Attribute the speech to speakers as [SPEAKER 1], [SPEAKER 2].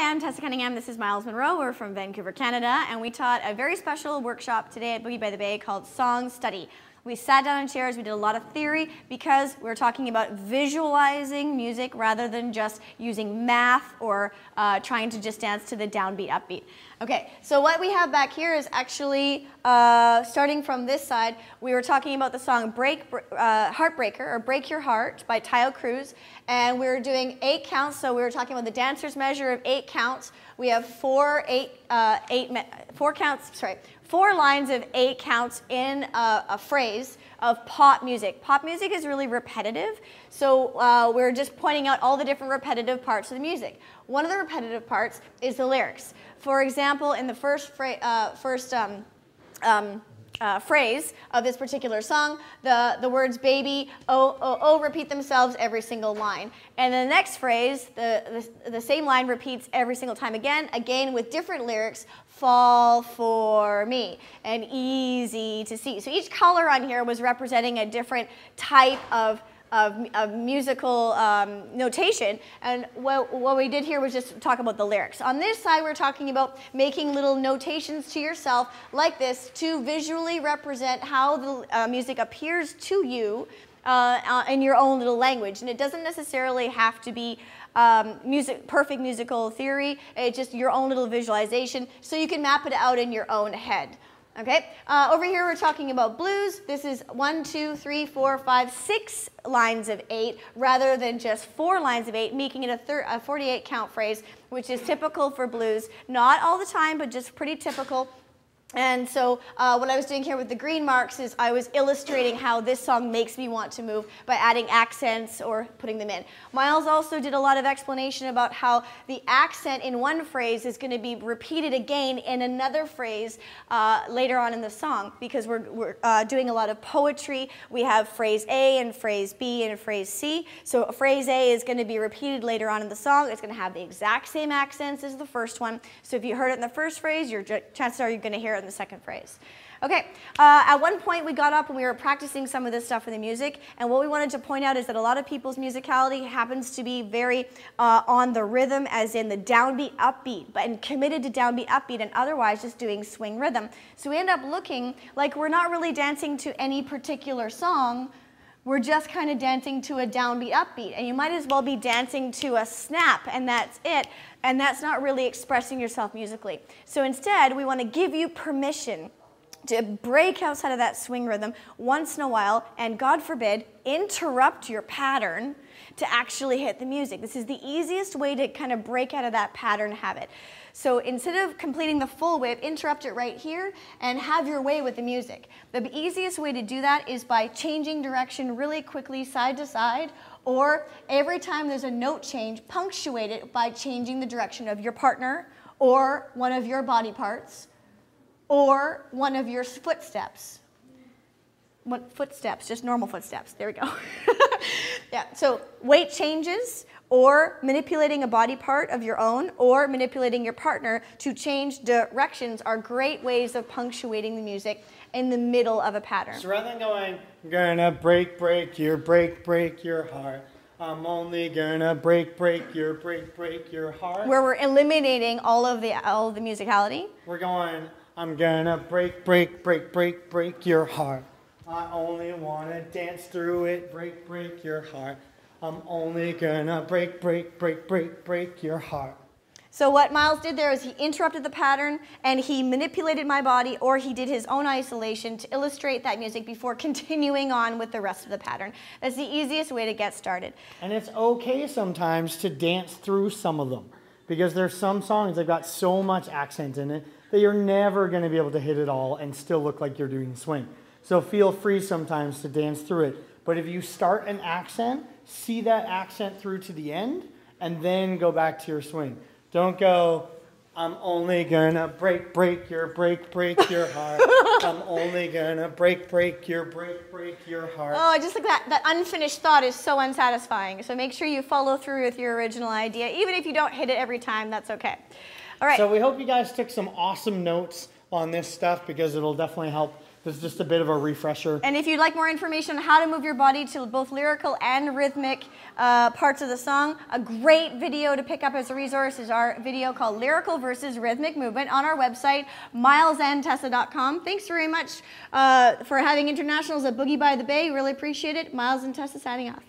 [SPEAKER 1] I'm Tessa Cunningham. This is Miles Monroe. We're from Vancouver, Canada, and we taught a very special workshop today at Boogie by the Bay called Song Study. We sat down in chairs, we did a lot of theory because we're talking about visualizing music rather than just using math or trying to just dance to the downbeat, upbeat. Okay, so what we have back here is actually, starting from this side, we were talking about the song Heartbreaker, or Break Your Heart by Tayo Cruz, and we were doing 8 counts, so we were talking about the dancer's measure of 8 counts. We have 4 lines of 8 counts in a phrase of pop music. Pop music is really repetitive, so we're just pointing out all the different repetitive parts of the music. One of the repetitive parts is the lyrics. For example, in the first phrase of this particular song, the words baby, oh, oh, oh repeat themselves every single line. And the next phrase, the same line repeats every single time again with different lyrics, fall for me, and easy to see. So each color on here was representing a different type of musical notation, and what we did here was just talk about the lyrics. On this side, we're talking about making little notations to yourself like this to visually represent how the music appears to you in your own little language. And it doesn't necessarily have to be perfect musical theory. It's just your own little visualization, so you can map it out in your own head. Okay, over here we're talking about blues. This is 1, 2, 3, 4, 5, 6 lines of 8 rather than just 4 lines of 8, making it a 48 count phrase, which is typical for blues. Not all the time, but just pretty typical. And so what I was doing here with the green marks is I was illustrating how this song makes me want to move by adding accents or putting them in. Miles also did a lot of explanation about how the accent in one phrase is going to be repeated again in another phrase later on in the song, because we're doing a lot of poetry. We have phrase A and phrase B and phrase C. So phrase A is going to be repeated later on in the song. It's going to have the exact same accents as the first one. So if you heard it in the first phrase, chances are you're going to hear it in the second phrase. Okay, at one point we got up and we were practicing some of this stuff for the music, and what we wanted to point out is that a lot of people's musicality happens to be very on the rhythm, as in the downbeat, upbeat, and committed to downbeat, upbeat, and otherwise just doing swing rhythm. So we end up looking like we're not really dancing to any particular song. We're just kind of dancing to a downbeat, upbeat, and you might as well be dancing to a snap, and that's it, and that's not really expressing yourself musically. So instead, we want to give you permission to break outside of that swing rhythm once in a while, and God forbid, interrupt your pattern to actually hit the music. This is the easiest way to kind of break out of that pattern habit. So instead of completing the full whip, interrupt it right here and have your way with the music. The easiest way to do that is by changing direction really quickly side to side, or every time there's a note change, punctuate it by changing the direction of your partner or one of your body parts or one of your footsteps. What footsteps? Just normal footsteps. There we go. Yeah, so weight changes, or manipulating a body part of your own, or manipulating your partner to change directions are great ways of punctuating the music in the middle of a pattern.
[SPEAKER 2] So rather than going, gonna break your heart, I'm only gonna break your heart.
[SPEAKER 1] Where we're eliminating all of the musicality.
[SPEAKER 2] We're going, I'm gonna break your heart. I only wanna dance through it, break your heart. I'm only gonna break your heart.
[SPEAKER 1] So what Miles did there is he interrupted the pattern and he manipulated my body, or he did his own isolation to illustrate that music before continuing on with the rest of the pattern. That's the easiest way to get started.
[SPEAKER 2] And it's okay sometimes to dance through some of them, because there's some songs that got so much accent in it that you're never gonna be able to hit it all and still look like you're doing swing. So feel free sometimes to dance through it. But if you start an accent, see that accent through to the end, and then go back to your swing. Don't go, I'm only gonna break your heart. I'm only gonna break your heart.
[SPEAKER 1] Oh, just like that unfinished thought is so unsatisfying. So make sure you follow through with your original idea. Even if you don't hit it every time, that's okay. All right.
[SPEAKER 2] So we hope you guys took some awesome notes on this stuff, because it'll definitely help this is just a bit of a refresher.
[SPEAKER 1] And if you'd like more information on how to move your body to both lyrical and rhythmic parts of the song, a great video to pick up as a resource is our video called Lyrical versus Rhythmic Movement on our website, MylesandTessa.com. Thanks very much for having internationals at Boogie by the Bay. Really appreciate it. Myles and Tessa signing off.